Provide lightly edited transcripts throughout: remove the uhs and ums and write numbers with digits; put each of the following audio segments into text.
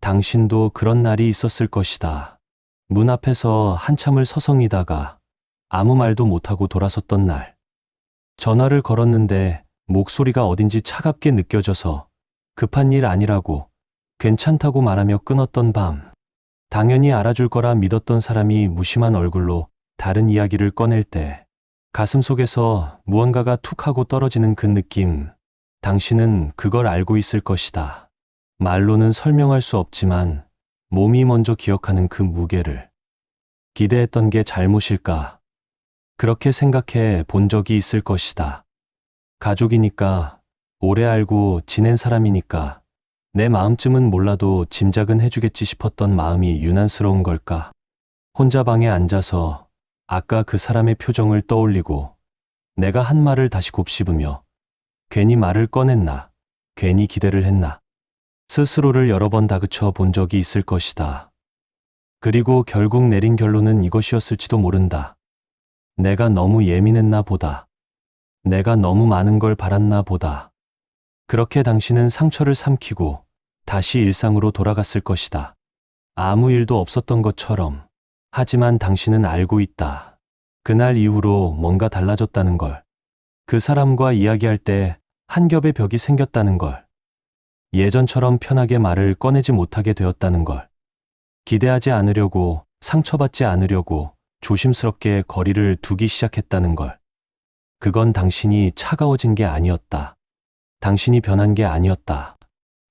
당신도 그런 날이 있었을 것이다. 문 앞에서 한참을 서성이다가 아무 말도 못하고 돌아섰던 날. 전화를 걸었는데 목소리가 어딘지 차갑게 느껴져서 급한 일 아니라고 괜찮다고 말하며 끊었던 밤. 당연히 알아줄 거라 믿었던 사람이 무심한 얼굴로 다른 이야기를 꺼낼 때 가슴속에서 무언가가 툭 하고 떨어지는 그 느낌. 당신은 그걸 알고 있을 것이다. 말로는 설명할 수 없지만 몸이 먼저 기억하는 그 무게를. 기대했던 게 잘못일까? 그렇게 생각해 본 적이 있을 것이다. 가족이니까, 오래 알고 지낸 사람이니까 내 마음쯤은 몰라도 짐작은 해주겠지 싶었던 마음이 유난스러운 걸까? 혼자 방에 앉아서 아까 그 사람의 표정을 떠올리고 내가 한 말을 다시 곱씹으며 괜히 말을 꺼냈나, 괜히 기대를 했나. 스스로를 여러 번 다그쳐 본 적이 있을 것이다. 그리고 결국 내린 결론은 이것이었을지도 모른다. 내가 너무 예민했나 보다. 내가 너무 많은 걸 바랐나 보다. 그렇게 당신은 상처를 삼키고 다시 일상으로 돌아갔을 것이다. 아무 일도 없었던 것처럼. 하지만 당신은 알고 있다. 그날 이후로 뭔가 달라졌다는 걸. 그 사람과 이야기할 때 한 겹의 벽이 생겼다는 걸. 예전처럼 편하게 말을 꺼내지 못하게 되었다는 걸. 기대하지 않으려고, 상처받지 않으려고 조심스럽게 거리를 두기 시작했다는 걸. 그건 당신이 차가워진 게 아니었다. 당신이 변한 게 아니었다.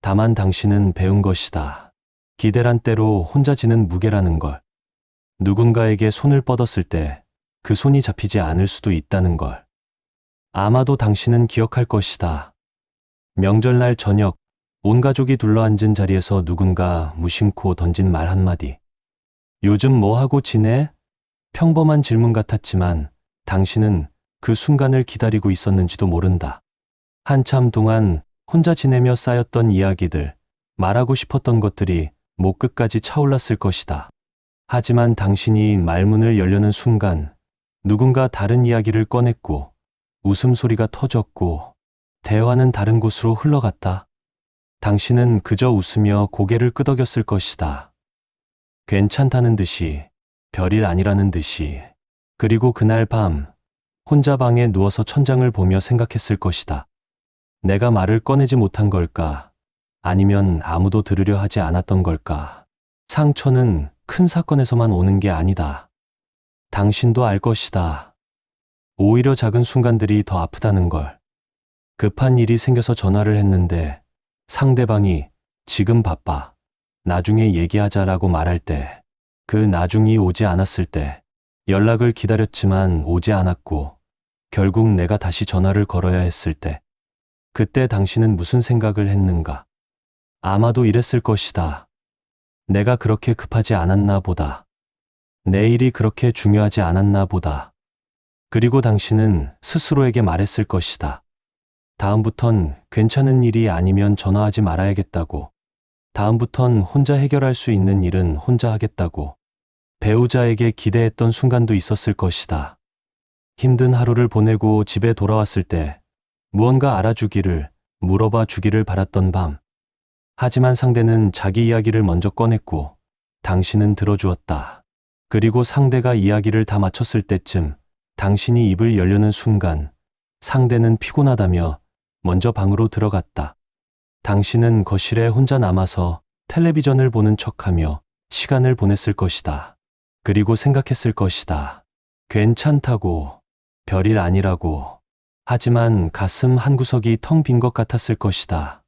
다만 당신은 배운 것이다. 기대란 때로 혼자 지는 무게라는 걸. 누군가에게 손을 뻗었을 때 그 손이 잡히지 않을 수도 있다는 걸. 아마도 당신은 기억할 것이다. 명절날 저녁, 온 가족이 둘러앉은 자리에서 누군가 무심코 던진 말 한마디. 요즘 뭐 하고 지내? 평범한 질문 같았지만 당신은 그 순간을 기다리고 있었는지도 모른다. 한참 동안 혼자 지내며 쌓였던 이야기들, 말하고 싶었던 것들이 목 끝까지 차올랐을 것이다. 하지만 당신이 말문을 열려는 순간 누군가 다른 이야기를 꺼냈고 웃음소리가 터졌고 대화는 다른 곳으로 흘러갔다. 당신은 그저 웃으며 고개를 끄덕였을 것이다. 괜찮다는 듯이, 별일 아니라는 듯이. 그리고 그날 밤, 혼자 방에 누워서 천장을 보며 생각했을 것이다. 내가 말을 꺼내지 못한 걸까? 아니면 아무도 들으려 하지 않았던 걸까? 상처는 큰 사건에서만 오는 게 아니다. 당신도 알 것이다. 오히려 작은 순간들이 더 아프다는 걸. 급한 일이 생겨서 전화를 했는데 상대방이 지금 바빠. 나중에 얘기하자라고 말할 때, 그 나중이 오지 않았을 때, 연락을 기다렸지만 오지 않았고 결국 내가 다시 전화를 걸어야 했을 때, 그때 당신은 무슨 생각을 했는가? 아마도 이랬을 것이다. 내가 그렇게 급하지 않았나 보다. 내 일이 그렇게 중요하지 않았나 보다. 그리고 당신은 스스로에게 말했을 것이다. 다음부턴 괜찮은 일이 아니면 전화하지 말아야겠다고. 다음부턴 혼자 해결할 수 있는 일은 혼자 하겠다고. 배우자에게 기대했던 순간도 있었을 것이다. 힘든 하루를 보내고 집에 돌아왔을 때 무언가 알아주기를, 물어봐 주기를 바랐던 밤. 하지만 상대는 자기 이야기를 먼저 꺼냈고 당신은 들어주었다. 그리고 상대가 이야기를 다 마쳤을 때쯤 당신이 입을 열려는 순간 상대는 피곤하다며 먼저 방으로 들어갔다. 당신은 거실에 혼자 남아서 텔레비전을 보는 척하며 시간을 보냈을 것이다. 그리고 생각했을 것이다. 괜찮다고, 별일 아니라고. 하지만 가슴 한구석이 텅 빈 것 같았을 것이다.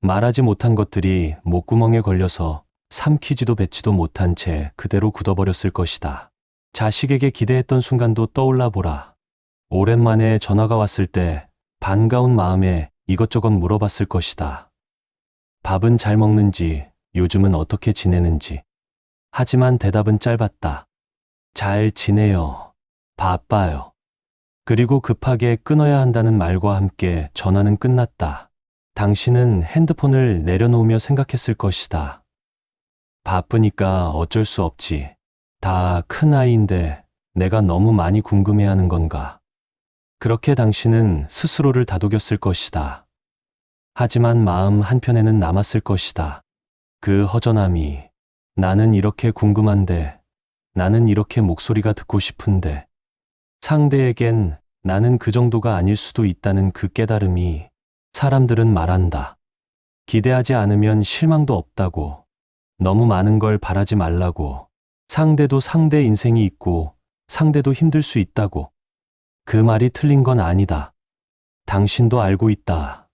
말하지 못한 것들이 목구멍에 걸려서 삼키지도 뱉지도 못한 채 그대로 굳어버렸을 것이다. 자식에게 기대했던 순간도 떠올라 보라. 오랜만에 전화가 왔을 때 반가운 마음에 이것저것 물어봤을 것이다. 밥은 잘 먹는지, 요즘은 어떻게 지내는지. 하지만 대답은 짧았다. 잘 지내요. 바빠요. 그리고 급하게 끊어야 한다는 말과 함께 전화는 끝났다. 당신은 핸드폰을 내려놓으며 생각했을 것이다. 바쁘니까 어쩔 수 없지. 다 큰 아이인데 내가 너무 많이 궁금해하는 건가. 그렇게 당신은 스스로를 다독였을 것이다. 하지만 마음 한편에는 남았을 것이다. 그 허전함이 나는 이렇게 궁금한데, 나는 이렇게 목소리가 듣고 싶은데, 상대에겐 나는 그 정도가 아닐 수도 있다는 그 깨달음이 사람들은 말한다. 기대하지 않으면 실망도 없다고, 너무 많은 걸 바라지 말라고, 상대도 상대 인생이 있고 상대도 힘들 수 있다고. 그 말이 틀린 건 아니다. 당신도 알고 있다.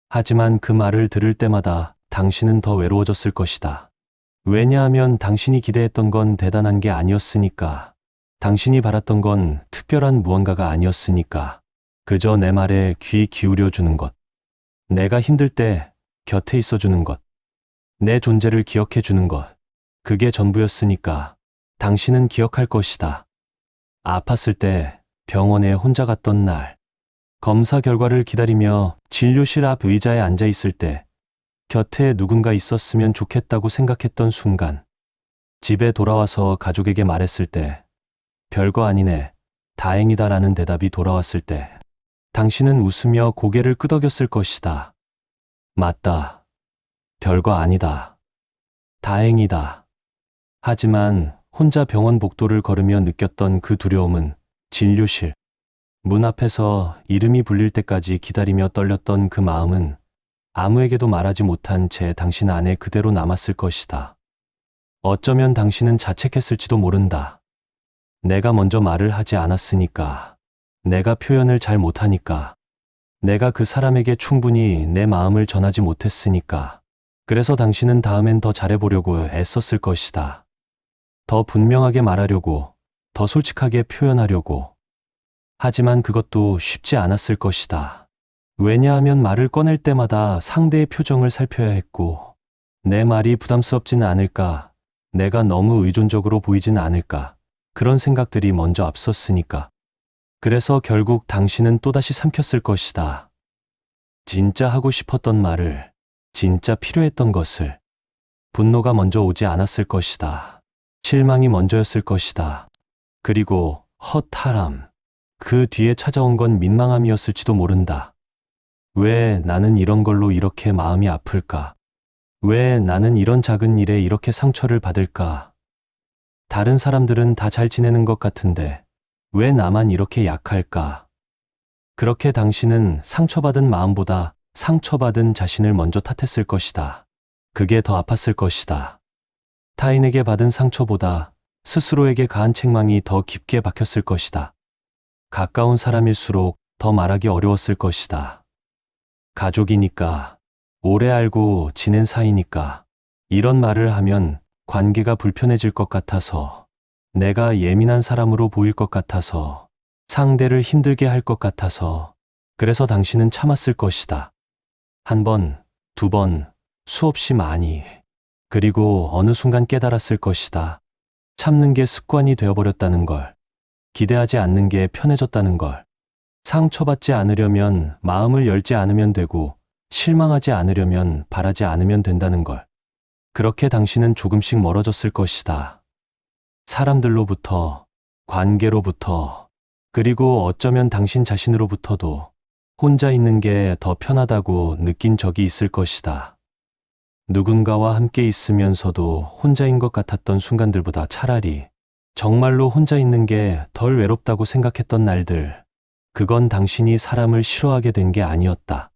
하지만 그 말을 들을 때마다 당신은 더 외로워졌을 것이다. 왜냐하면 당신이 기대했던 건 대단한 게 아니었으니까. 당신이 바랐던 건 특별한 무언가가 아니었으니까. 그저 내 말에 귀 기울여 주는 것. 내가 힘들 때 곁에 있어 주는 것. 내 존재를 기억해 주는 것. 그게 전부였으니까 당신은 기억할 것이다. 아팠을 때 병원에 혼자 갔던 날, 검사 결과를 기다리며 진료실 앞 의자에 앉아 있을 때, 곁에 누군가 있었으면 좋겠다고 생각했던 순간, 집에 돌아와서 가족에게 말했을 때, 별거 아니네, 다행이다라는 대답이 돌아왔을 때, 당신은 웃으며 고개를 끄덕였을 것이다. 맞다. 별거 아니다. 다행이다. 하지만 혼자 병원 복도를 걸으며 느꼈던 그 두려움은 진료실, 문 앞에서 이름이 불릴 때까지 기다리며 떨렸던 그 마음은 아무에게도 말하지 못한 채 당신 안에 그대로 남았을 것이다. 어쩌면 당신은 자책했을지도 모른다. 내가 먼저 말을 하지 않았으니까, 내가 표현을 잘 못하니까, 내가 그 사람에게 충분히 내 마음을 전하지 못했으니까, 그래서 당신은 다음엔 더 잘해보려고 애썼을 것이다. 더 분명하게 말하려고, 더 솔직하게 표현하려고. 하지만 그것도 쉽지 않았을 것이다. 왜냐하면 말을 꺼낼 때마다 상대의 표정을 살펴야 했고, 내 말이 부담스럽지는 않을까, 내가 너무 의존적으로 보이지는 않을까, 그런 생각들이 먼저 앞섰으니까. 그래서 결국 당신은 또다시 삼켰을 것이다. 진짜 하고 싶었던 말을, 진짜 필요했던 것을. 분노가 먼저 오지 않았을 것이다. 실망이 먼저였을 것이다. 그리고 허탈함. 그 뒤에 찾아온 건 민망함이었을지도 모른다. 왜 나는 이런 걸로 이렇게 마음이 아플까? 왜 나는 이런 작은 일에 이렇게 상처를 받을까? 다른 사람들은 다 잘 지내는 것 같은데 왜 나만 이렇게 약할까? 그렇게 당신은 상처받은 마음보다 상처받은 자신을 먼저 탓했을 것이다. 그게 더 아팠을 것이다. 타인에게 받은 상처보다 스스로에게 가한 책망이 더 깊게 박혔을 것이다. 가까운 사람일수록 더 말하기 어려웠을 것이다. 가족이니까, 오래 알고 지낸 사이니까, 이런 말을 하면 관계가 불편해질 것 같아서, 내가 예민한 사람으로 보일 것 같아서, 상대를 힘들게 할 것 같아서, 그래서 당신은 참았을 것이다. 한 번, 두 번, 수없이 많이. 그리고 어느 순간 깨달았을 것이다. 참는 게 습관이 되어버렸다는 걸. 기대하지 않는 게 편해졌다는 걸. 상처받지 않으려면 마음을 열지 않으면 되고, 실망하지 않으려면 바라지 않으면 된다는 걸. 그렇게 당신은 조금씩 멀어졌을 것이다. 사람들로부터, 관계로부터, 그리고 어쩌면 당신 자신으로부터도 혼자 있는 게 더 편하다고 느낀 적이 있을 것이다. 누군가와 함께 있으면서도 혼자인 것 같았던 순간들보다 차라리 정말로 혼자 있는 게 덜 외롭다고 생각했던 날들, 그건 당신이 사람을 싫어하게 된 게 아니었다.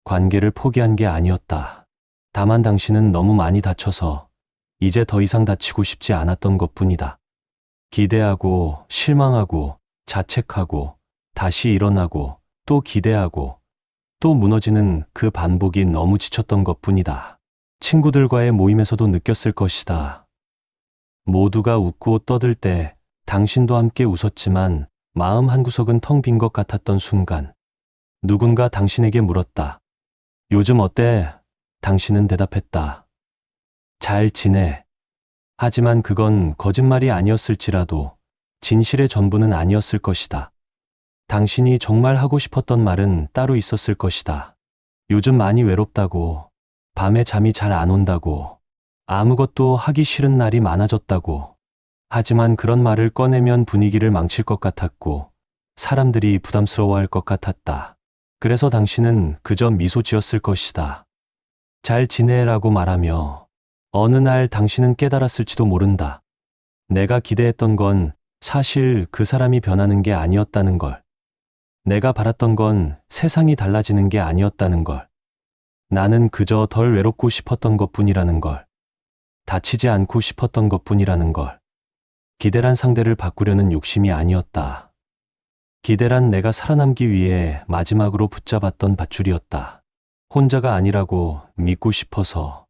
관계를 포기한 게 아니었다. 다만 당신은 너무 많이 다쳐서 이제 더 이상 다치고 싶지 않았던 것뿐이다. 기대하고, 실망하고, 자책하고, 다시 일어나고, 또 기대하고, 또 무너지는 그 반복이 너무 지쳤던 것뿐이다. 친구들과의 모임에서도 느꼈을 것이다. 모두가 웃고 떠들 때 당신도 함께 웃었지만 마음 한구석은 텅 빈 것 같았던 순간, 누군가 당신에게 물었다. 요즘 어때? 당신은 대답했다. 잘 지내. 하지만 그건 거짓말이 아니었을지라도 진실의 전부는 아니었을 것이다. 당신이 정말 하고 싶었던 말은 따로 있었을 것이다. 요즘 많이 외롭다고, 밤에 잠이 잘 안 온다고, 아무것도 하기 싫은 날이 많아졌다고. 하지만 그런 말을 꺼내면 분위기를 망칠 것 같았고, 사람들이 부담스러워할 것 같았다. 그래서 당신은 그저 미소 지었을 것이다. 잘 지내라고 말하며 어느 날 당신은 깨달았을지도 모른다. 내가 기대했던 건 사실 그 사람이 변하는 게 아니었다는 걸. 내가 바랐던 건 세상이 달라지는 게 아니었다는 걸. 나는 그저 덜 외롭고 싶었던 것뿐이라는 걸. 다치지 않고 싶었던 것뿐이라는 걸. 기대란 상대를 바꾸려는 욕심이 아니었다. 기대란 내가 살아남기 위해 마지막으로 붙잡았던 밧줄이었다. 혼자가 아니라고 믿고 싶어서,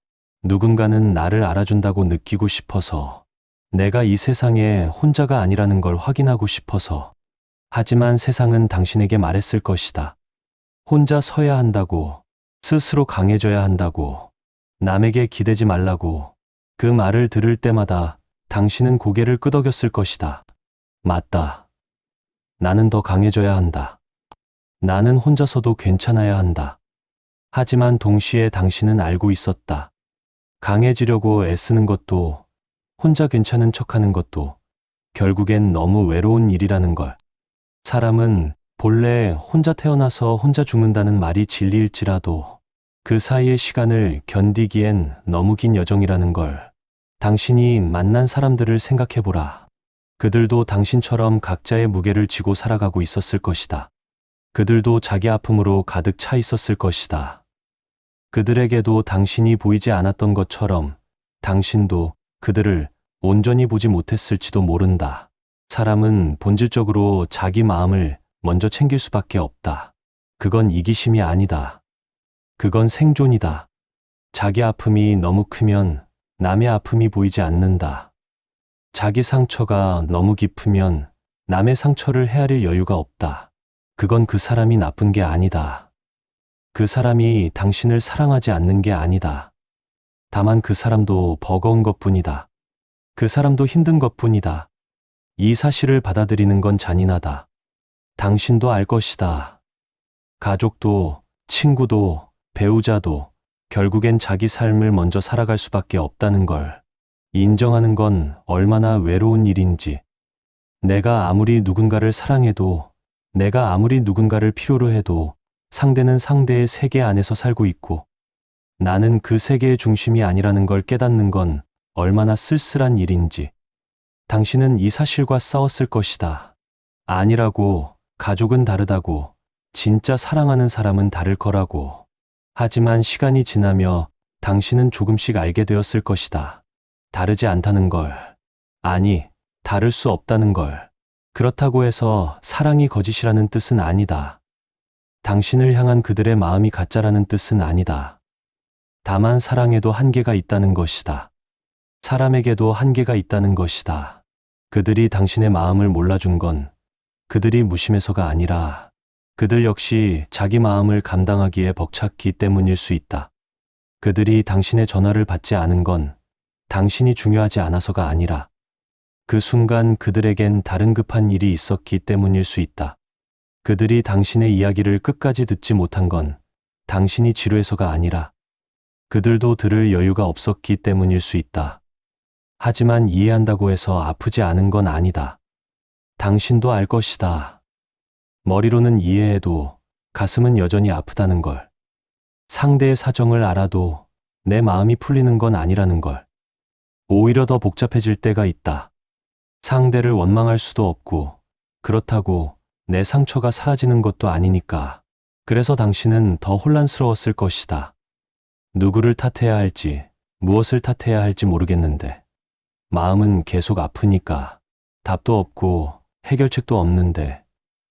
누군가는 나를 알아준다고 느끼고 싶어서, 내가 이 세상에 혼자가 아니라는 걸 확인하고 싶어서. 하지만 세상은 당신에게 말했을 것이다. 혼자 서야 한다고, 스스로 강해져야 한다고, 남에게 기대지 말라고. 그 말을 들을 때마다 당신은 고개를 끄덕였을 것이다. 맞다. 나는 더 강해져야 한다. 나는 혼자서도 괜찮아야 한다. 하지만 동시에 당신은 알고 있었다. 강해지려고 애쓰는 것도, 혼자 괜찮은 척하는 것도 결국엔 너무 외로운 일이라는 걸. 사람은 본래 혼자 태어나서 혼자 죽는다는 말이 진리일지라도 그 사이의 시간을 견디기엔 너무 긴 여정이라는 걸. 당신이 만난 사람들을 생각해보라. 그들도 당신처럼 각자의 무게를 지고 살아가고 있었을 것이다. 그들도 자기 아픔으로 가득 차 있었을 것이다. 그들에게도 당신이 보이지 않았던 것처럼 당신도 그들을 온전히 보지 못했을지도 모른다. 사람은 본질적으로 자기 마음을 먼저 챙길 수밖에 없다. 그건 이기심이 아니다. 그건 생존이다. 자기 아픔이 너무 크면 남의 아픔이 보이지 않는다. 자기 상처가 너무 깊으면 남의 상처를 헤아릴 여유가 없다. 그건 그 사람이 나쁜 게 아니다. 그 사람이 당신을 사랑하지 않는 게 아니다. 다만 그 사람도 버거운 것뿐이다. 그 사람도 힘든 것뿐이다. 이 사실을 받아들이는 건 잔인하다. 당신도 알 것이다. 가족도, 친구도, 배우자도 결국엔 자기 삶을 먼저 살아갈 수밖에 없다는 걸 인정하는 건 얼마나 외로운 일인지. 내가 아무리 누군가를 사랑해도, 내가 아무리 누군가를 필요로 해도 상대는 상대의 세계 안에서 살고 있고 나는 그 세계의 중심이 아니라는 걸 깨닫는 건 얼마나 쓸쓸한 일인지. 당신은 이 사실과 싸웠을 것이다. 아니라고, 가족은 다르다고, 진짜 사랑하는 사람은 다를 거라고. 하지만 시간이 지나며 당신은 조금씩 알게 되었을 것이다. 다르지 않다는 걸. 아니, 다를 수 없다는 걸. 그렇다고 해서 사랑이 거짓이라는 뜻은 아니다. 당신을 향한 그들의 마음이 가짜라는 뜻은 아니다. 다만 사랑에도 한계가 있다는 것이다. 사람에게도 한계가 있다는 것이다. 그들이 당신의 마음을 몰라준 건 그들이 무심해서가 아니라 그들 역시 자기 마음을 감당하기에 벅찼기 때문일 수 있다. 그들이 당신의 전화를 받지 않은 건 당신이 중요하지 않아서가 아니라 그 순간 그들에겐 다른 급한 일이 있었기 때문일 수 있다. 그들이 당신의 이야기를 끝까지 듣지 못한 건 당신이 지루해서가 아니라 그들도 들을 여유가 없었기 때문일 수 있다. 하지만 이해한다고 해서 아프지 않은 건 아니다. 당신도 알 것이다. 머리로는 이해해도 가슴은 여전히 아프다는 걸. 상대의 사정을 알아도 내 마음이 풀리는 건 아니라는 걸. 오히려 더 복잡해질 때가 있다. 상대를 원망할 수도 없고 그렇다고 내 상처가 사라지는 것도 아니니까. 그래서 당신은 더 혼란스러웠을 것이다. 누구를 탓해야 할지, 무엇을 탓해야 할지 모르겠는데 마음은 계속 아프니까. 답도 없고 해결책도 없는데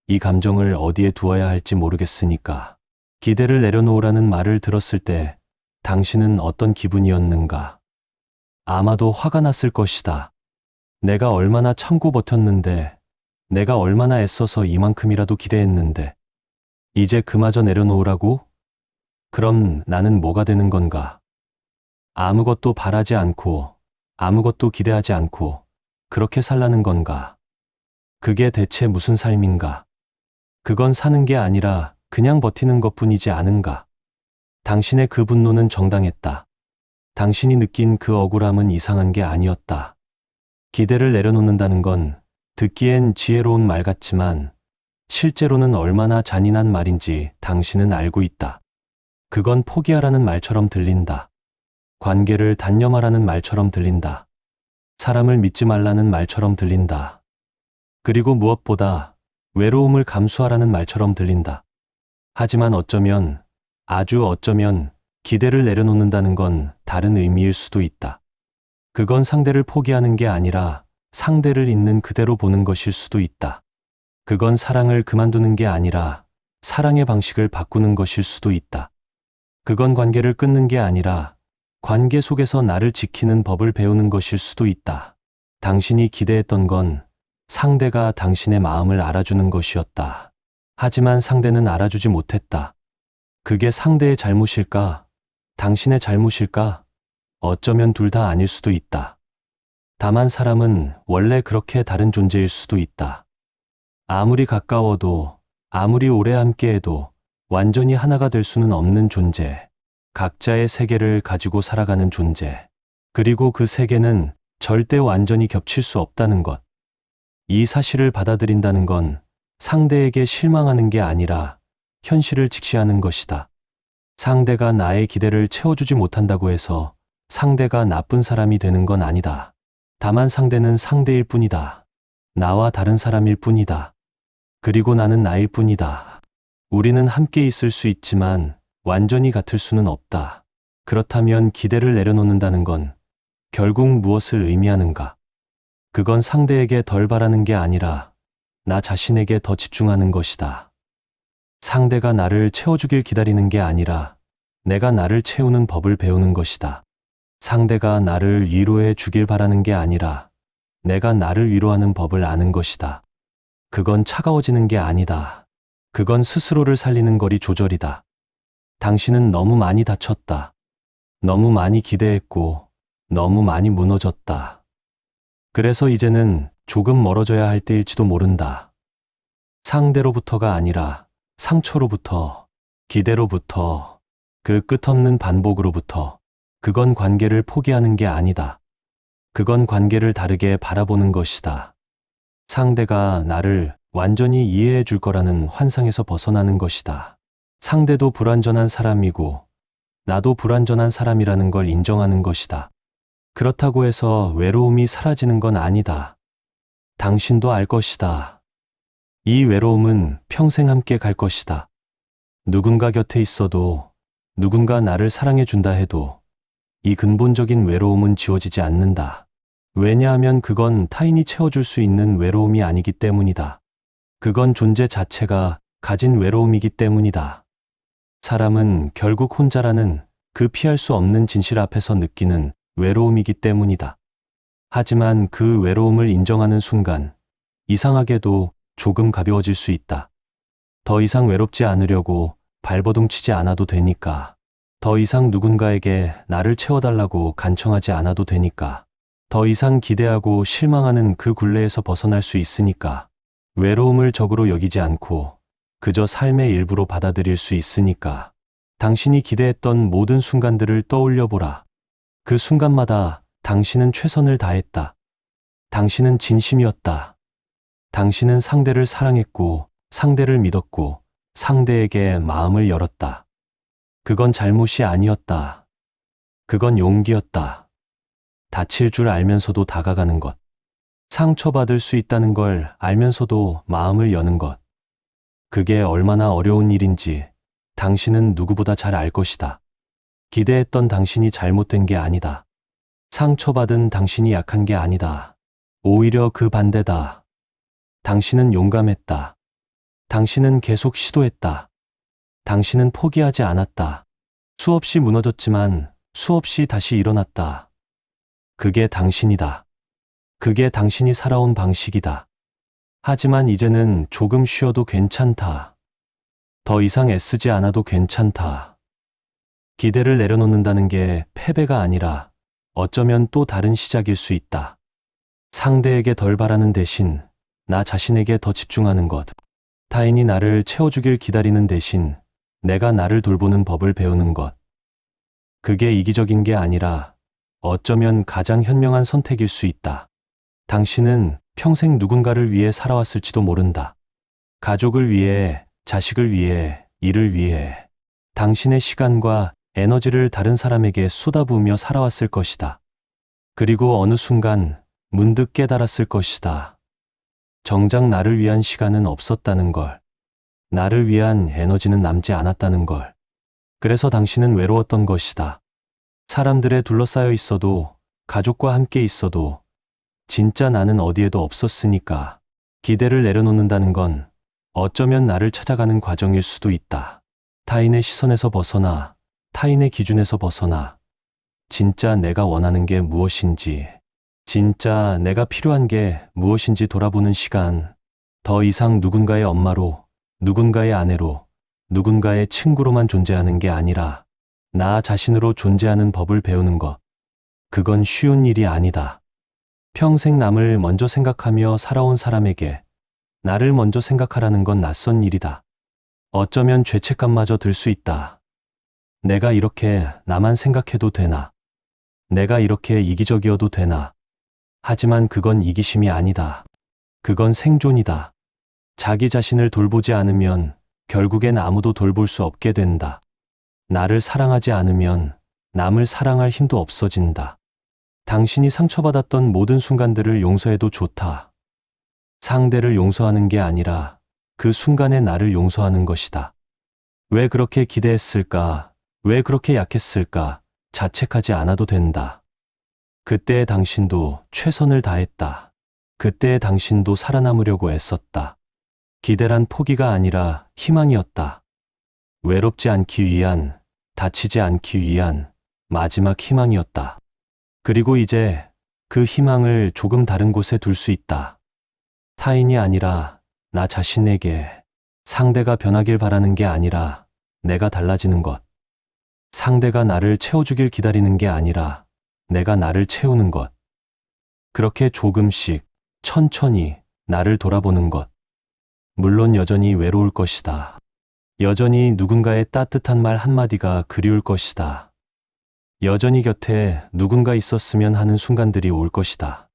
이 감정을 어디에 두어야 할지 모르겠으니까. 기대를 내려놓으라는 말을 들었을 때 당신은 어떤 기분이었는가? 아마도 화가 났을 것이다. 내가 얼마나 참고 버텼는데, 내가 얼마나 애써서 이만큼이라도 기대했는데 이제 그마저 내려놓으라고? 그럼 나는 뭐가 되는 건가? 아무것도 바라지 않고 아무것도 기대하지 않고 그렇게 살라는 건가? 그게 대체 무슨 삶인가? 그건 사는 게 아니라 그냥 버티는 것뿐이지 않은가? 당신의 그 분노는 정당했다. 당신이 느낀 그 억울함은 이상한 게 아니었다. 기대를 내려놓는다는 건 듣기엔 지혜로운 말 같지만 실제로는 얼마나 잔인한 말인지 당신은 알고 있다. 그건 포기하라는 말처럼 들린다. 관계를 단념하라는 말처럼 들린다. 사람을 믿지 말라는 말처럼 들린다. 그리고 무엇보다 외로움을 감수하라는 말처럼 들린다. 하지만 어쩌면, 아주 어쩌면 기대를 내려놓는다는 건 다른 의미일 수도 있다. 그건 상대를 포기하는 게 아니라 상대를 있는 그대로 보는 것일 수도 있다. 그건 사랑을 그만두는 게 아니라 사랑의 방식을 바꾸는 것일 수도 있다. 그건 관계를 끊는 게 아니라 관계 속에서 나를 지키는 법을 배우는 것일 수도 있다. 당신이 기대했던 건 상대가 당신의 마음을 알아주는 것이었다. 하지만 상대는 알아주지 못했다. 그게 상대의 잘못일까? 당신의 잘못일까? 어쩌면 둘 다 아닐 수도 있다. 다만 사람은 원래 그렇게 다른 존재일 수도 있다. 아무리 가까워도, 아무리 오래 함께해도 완전히 하나가 될 수는 없는 존재. 각자의 세계를 가지고 살아가는 존재. 그리고 그 세계는 절대 완전히 겹칠 수 없다는 것. 이 사실을 받아들인다는 건 상대에게 실망하는 게 아니라 현실을 직시하는 것이다. 상대가 나의 기대를 채워주지 못한다고 해서 상대가 나쁜 사람이 되는 건 아니다. 다만 상대는 상대일 뿐이다. 나와 다른 사람일 뿐이다. 그리고 나는 나일 뿐이다. 우리는 함께 있을 수 있지만 완전히 같을 수는 없다. 그렇다면 기대를 내려놓는다는 건 결국 무엇을 의미하는가? 그건 상대에게 덜 바라는 게 아니라 나 자신에게 더 집중하는 것이다. 상대가 나를 채워주길 기다리는 게 아니라 내가 나를 채우는 법을 배우는 것이다. 상대가 나를 위로해 주길 바라는 게 아니라 내가 나를 위로하는 법을 아는 것이다. 그건 차가워지는 게 아니다. 그건 스스로를 살리는 거리 조절이다. 당신은 너무 많이 다쳤다. 너무 많이 기대했고 너무 많이 무너졌다. 그래서 이제는 조금 멀어져야 할 때일지도 모른다. 상대로부터가 아니라 상처로부터, 기대로부터, 그 끝없는 반복으로부터. 그건 관계를 포기하는 게 아니다. 그건 관계를 다르게 바라보는 것이다. 상대가 나를 완전히 이해해 줄 거라는 환상에서 벗어나는 것이다. 상대도 불완전한 사람이고 나도 불완전한 사람이라는 걸 인정하는 것이다. 그렇다고 해서 외로움이 사라지는 건 아니다. 당신도 알 것이다. 이 외로움은 평생 함께 갈 것이다. 누군가 곁에 있어도, 누군가 나를 사랑해 준다 해도 이 근본적인 외로움은 지워지지 않는다. 왜냐하면 그건 타인이 채워줄 수 있는 외로움이 아니기 때문이다. 그건 존재 자체가 가진 외로움이기 때문이다. 사람은 결국 혼자라는 그 피할 수 없는 진실 앞에서 느끼는 외로움이기 때문이다. 하지만 그 외로움을 인정하는 순간 이상하게도 조금 가벼워질 수 있다. 더 이상 외롭지 않으려고 발버둥 치지 않아도 되니까. 더 이상 누군가에게 나를 채워달라고 간청하지 않아도 되니까. 더 이상 기대하고 실망하는 그 굴레에서 벗어날 수 있으니까. 외로움을 적으로 여기지 않고 그저 삶의 일부로 받아들일 수 있으니까. 당신이 기대했던 모든 순간들을 떠올려 보라. 그 순간마다 당신은 최선을 다했다. 당신은 진심이었다. 당신은 상대를 사랑했고, 상대를 믿었고, 상대에게 마음을 열었다. 그건 잘못이 아니었다. 그건 용기였다. 다칠 줄 알면서도 다가가는 것. 상처받을 수 있다는 걸 알면서도 마음을 여는 것. 그게 얼마나 어려운 일인지 당신은 누구보다 잘 알 것이다. 기대했던 당신이 잘못된 게 아니다. 상처받은 당신이 약한 게 아니다. 오히려 그 반대다. 당신은 용감했다. 당신은 계속 시도했다. 당신은 포기하지 않았다. 수없이 무너졌지만 수없이 다시 일어났다. 그게 당신이다. 그게 당신이 살아온 방식이다. 하지만 이제는 조금 쉬어도 괜찮다. 더 이상 애쓰지 않아도 괜찮다. 기대를 내려놓는다는 게 패배가 아니라 어쩌면 또 다른 시작일 수 있다. 상대에게 덜 바라는 대신 나 자신에게 더 집중하는 것. 타인이 나를 채워주길 기다리는 대신 내가 나를 돌보는 법을 배우는 것. 그게 이기적인 게 아니라 어쩌면 가장 현명한 선택일 수 있다. 당신은 평생 누군가를 위해 살아왔을지도 모른다. 가족을 위해, 자식을 위해, 일을 위해. 당신의 시간과 에너지를 다른 사람에게 쏟아부으며 살아왔을 것이다. 그리고 어느 순간 문득 깨달았을 것이다. 정작 나를 위한 시간은 없었다는 걸. 나를 위한 에너지는 남지 않았다는 걸. 그래서 당신은 외로웠던 것이다. 사람들에 둘러싸여 있어도, 가족과 함께 있어도, 진짜 나는 어디에도 없었으니까. 기대를 내려놓는다는 건 어쩌면 나를 찾아가는 과정일 수도 있다. 타인의 시선에서 벗어나, 타인의 기준에서 벗어나, 진짜 내가 원하는 게 무엇인지, 진짜 내가 필요한 게 무엇인지 돌아보는 시간. 더 이상 누군가의 엄마로, 누군가의 아내로, 누군가의 친구로만 존재하는 게 아니라 나 자신으로 존재하는 법을 배우는 것. 그건 쉬운 일이 아니다. 평생 남을 먼저 생각하며 살아온 사람에게 나를 먼저 생각하라는 건 낯선 일이다. 어쩌면 죄책감마저 들 수 있다. 내가 이렇게 나만 생각해도 되나? 내가 이렇게 이기적이어도 되나? 하지만 그건 이기심이 아니다. 그건 생존이다. 자기 자신을 돌보지 않으면 결국엔 아무도 돌볼 수 없게 된다. 나를 사랑하지 않으면 남을 사랑할 힘도 없어진다. 당신이 상처받았던 모든 순간들을 용서해도 좋다. 상대를 용서하는 게 아니라 그 순간의 나를 용서하는 것이다. 왜 그렇게 기대했을까? 왜 그렇게 약했을까? 자책하지 않아도 된다. 그때의 당신도 최선을 다했다. 그때의 당신도 살아남으려고 애썼다. 기대란 포기가 아니라 희망이었다. 외롭지 않기 위한, 다치지 않기 위한 마지막 희망이었다. 그리고 이제 그 희망을 조금 다른 곳에 둘 수 있다. 타인이 아니라 나 자신에게. 상대가 변하길 바라는 게 아니라 내가 달라지는 것. 상대가 나를 채워주길 기다리는 게 아니라 내가 나를 채우는 것. 그렇게 조금씩, 천천히 나를 돌아보는 것. 물론 여전히 외로울 것이다. 여전히 누군가의 따뜻한 말 한마디가 그리울 것이다. 여전히 곁에 누군가 있었으면 하는 순간들이 올 것이다.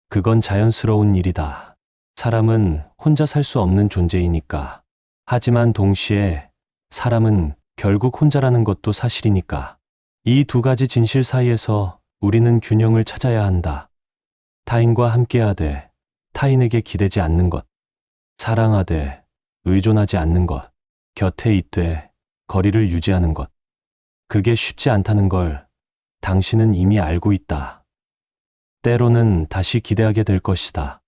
그건 자연스러운 일이다. 사람은 혼자 살 수 없는 존재이니까. 하지만 동시에 사람은 결국 혼자라는 것도 사실이니까. 이 두 가지 진실 사이에서 우리는 균형을 찾아야 한다. 타인과 함께하되 타인에게 기대지 않는 것. 사랑하되 의존하지 않는 것. 곁에 있되 거리를 유지하는 것. 그게 쉽지 않다는 걸 당신은 이미 알고 있다. 때로는 다시 기대하게 될 것이다.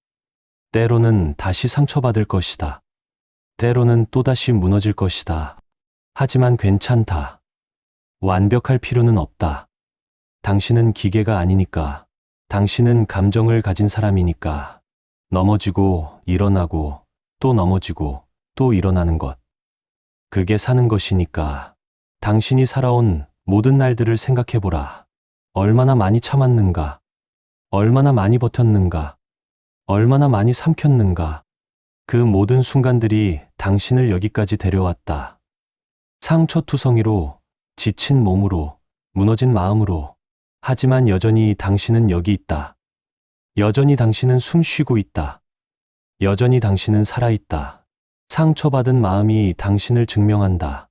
때로는 다시 상처받을 것이다. 때로는 또다시 무너질 것이다. 하지만 괜찮다. 완벽할 필요는 없다. 당신은 기계가 아니니까. 당신은 감정을 가진 사람이니까. 넘어지고 일어나고 또 넘어지고 또 일어나는 것. 그게 사는 것이니까. 당신이 살아온 모든 날들을 생각해보라. 얼마나 많이 참았는가. 얼마나 많이 버텼는가. 얼마나 많이 삼켰는가. 그 모든 순간들이 당신을 여기까지 데려왔다. 상처투성이로, 지친 몸으로, 무너진 마음으로. 하지만 여전히 당신은 여기 있다. 여전히 당신은 숨 쉬고 있다. 여전히 당신은 살아있다. 상처받은 마음이 당신을 증명한다.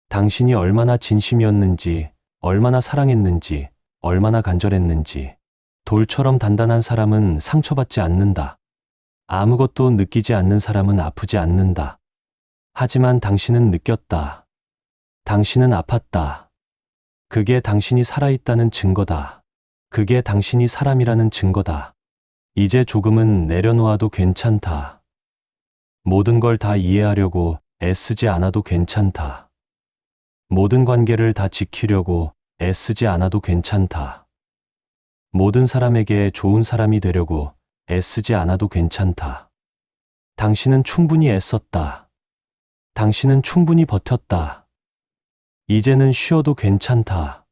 당신이 얼마나 진심이었는지, 얼마나 사랑했는지, 얼마나 간절했는지. 돌처럼 단단한 사람은 상처받지 않는다. 아무것도 느끼지 않는 사람은 아프지 않는다. 하지만 당신은 느꼈다. 당신은 아팠다. 그게 당신이 살아있다는 증거다. 그게 당신이 사람이라는 증거다. 이제 조금은 내려놓아도 괜찮다. 모든 걸 다 이해하려고 애쓰지 않아도 괜찮다. 모든 관계를 다 지키려고 애쓰지 않아도 괜찮다. 모든 사람에게 좋은 사람이 되려고 애쓰지 않아도 괜찮다. 당신은 충분히 애썼다. 당신은 충분히 버텼다. 이제는 쉬어도 괜찮다.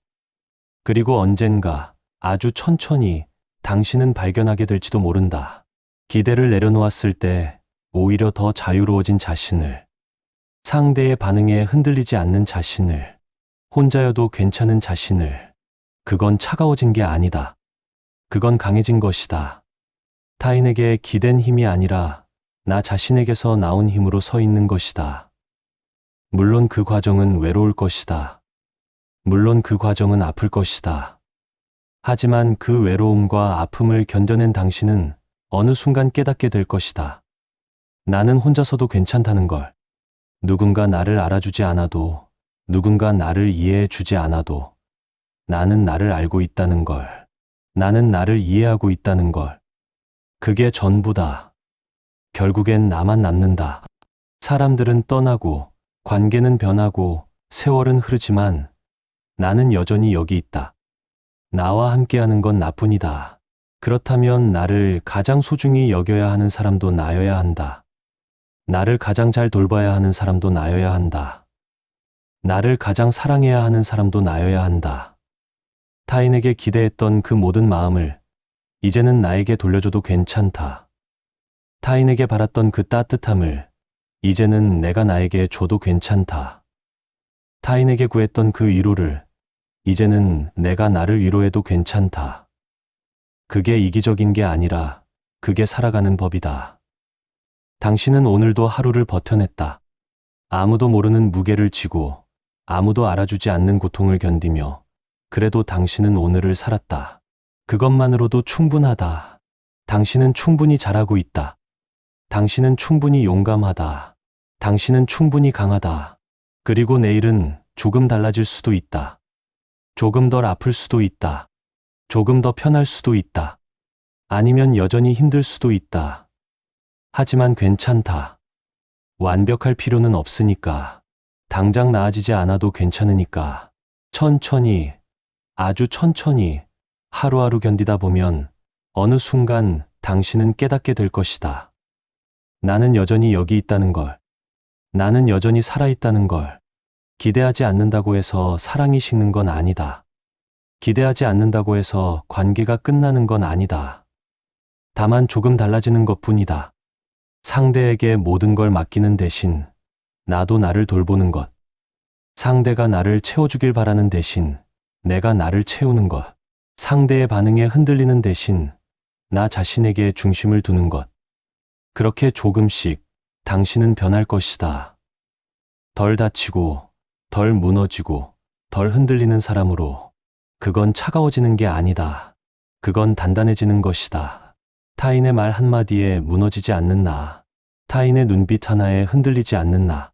그리고 언젠가 아주 천천히 당신은 발견하게 될지도 모른다. 기대를 내려놓았을 때 오히려 더 자유로워진 자신을, 상대의 반응에 흔들리지 않는 자신을, 혼자여도 괜찮은 자신을. 그건 차가워진 게 아니다. 그건 강해진 것이다. 타인에게 기댄 힘이 아니라 나 자신에게서 나온 힘으로 서 있는 것이다. 물론 그 과정은 외로울 것이다. 물론 그 과정은 아플 것이다. 하지만 그 외로움과 아픔을 견뎌낸 당신은 어느 순간 깨닫게 될 것이다. 나는 혼자서도 괜찮다는 걸. 누군가 나를 알아주지 않아도, 누군가 나를 이해해 주지 않아도, 나는 나를 알고 있다는 걸. 나는 나를 이해하고 있다는 걸. 그게 전부다. 결국엔 나만 남는다. 사람들은 떠나고, 관계는 변하고, 세월은 흐르지만 나는 여전히 여기 있다. 나와 함께하는 건 나뿐이다. 그렇다면 나를 가장 소중히 여겨야 하는 사람도 나여야 한다. 나를 가장 잘 돌봐야 하는 사람도 나여야 한다. 나를 가장 사랑해야 하는 사람도 나여야 한다. 타인에게 기대했던 그 모든 마음을 이제는 나에게 돌려줘도 괜찮다. 타인에게 바랐던 그 따뜻함을 이제는 내가 나에게 줘도 괜찮다. 타인에게 구했던 그 위로를 이제는 내가 나를 위로해도 괜찮다. 그게 이기적인 게 아니라 그게 살아가는 법이다. 당신은 오늘도 하루를 버텨냈다. 아무도 모르는 무게를 지고 아무도 알아주지 않는 고통을 견디며 그래도 당신은 오늘을 살았다. 그것만으로도 충분하다. 당신은 충분히 잘하고 있다. 당신은 충분히 용감하다. 당신은 충분히 강하다. 그리고 내일은 조금 달라질 수도 있다. 조금 덜 아플 수도 있다. 조금 더 편할 수도 있다. 아니면 여전히 힘들 수도 있다. 하지만 괜찮다. 완벽할 필요는 없으니까. 당장 나아지지 않아도 괜찮으니까. 천천히, 아주 천천히 하루하루 견디다 보면 어느 순간 당신은 깨닫게 될 것이다. 나는 여전히 여기 있다는 걸. 나는 여전히 살아있다는 걸. 기대하지 않는다고 해서 사랑이 식는 건 아니다. 기대하지 않는다고 해서 관계가 끝나는 건 아니다. 다만 조금 달라지는 것뿐이다. 상대에게 모든 걸 맡기는 대신 나도 나를 돌보는 것. 상대가 나를 채워주길 바라는 대신 내가 나를 채우는 것. 상대의 반응에 흔들리는 대신 나 자신에게 중심을 두는 것. 그렇게 조금씩 당신은 변할 것이다. 덜 다치고, 덜 무너지고, 덜 흔들리는 사람으로. 그건 차가워지는 게 아니다. 그건 단단해지는 것이다. 타인의 말 한마디에 무너지지 않는 나. 타인의 눈빛 하나에 흔들리지 않는 나.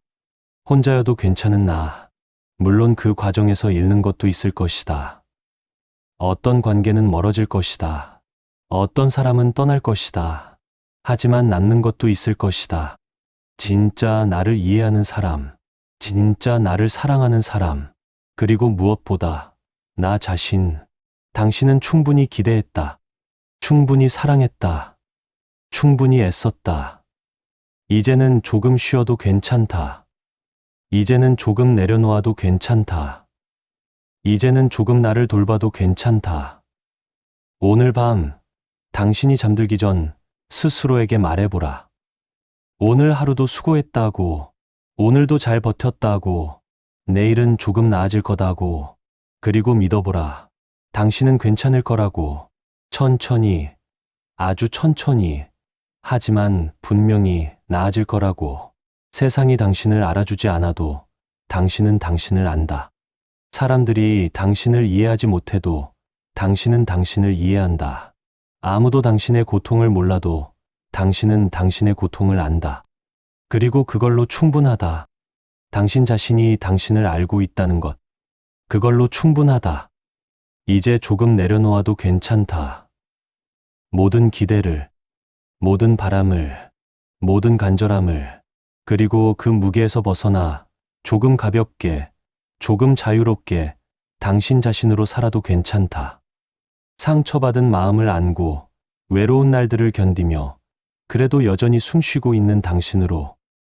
혼자여도 괜찮은 나. 물론 그 과정에서 잃는 것도 있을 것이다. 어떤 관계는 멀어질 것이다. 어떤 사람은 떠날 것이다. 하지만 남는 것도 있을 것이다. 진짜 나를 이해하는 사람. 진짜 나를 사랑하는 사람. 그리고 무엇보다 나 자신. 당신은 충분히 기대했다. 충분히 사랑했다. 충분히 애썼다. 이제는 조금 쉬어도 괜찮다. 이제는 조금 내려놓아도 괜찮다. 이제는 조금 나를 돌봐도 괜찮다. 오늘 밤 당신이 잠들기 전 스스로에게 말해보라. 오늘 하루도 수고했다고, 오늘도 잘 버텼다고, 내일은 조금 나아질 거다고, 그리고 믿어보라. 당신은 괜찮을 거라고. 천천히, 아주 천천히, 하지만 분명히 나아질 거라고. 세상이 당신을 알아주지 않아도 당신은 당신을 안다. 사람들이 당신을 이해하지 못해도 당신은 당신을 이해한다. 아무도 당신의 고통을 몰라도 당신은 당신의 고통을 안다. 그리고 그걸로 충분하다. 당신 자신이 당신을 알고 있다는 것. 그걸로 충분하다. 이제 조금 내려놓아도 괜찮다. 모든 기대를, 모든 바람을, 모든 간절함을, 그리고 그 무게에서 벗어나 조금 가볍게, 조금 자유롭게 당신 자신으로 살아도 괜찮다. 상처받은 마음을 안고 외로운 날들을 견디며 그래도 여전히 숨쉬고 있는 당신으로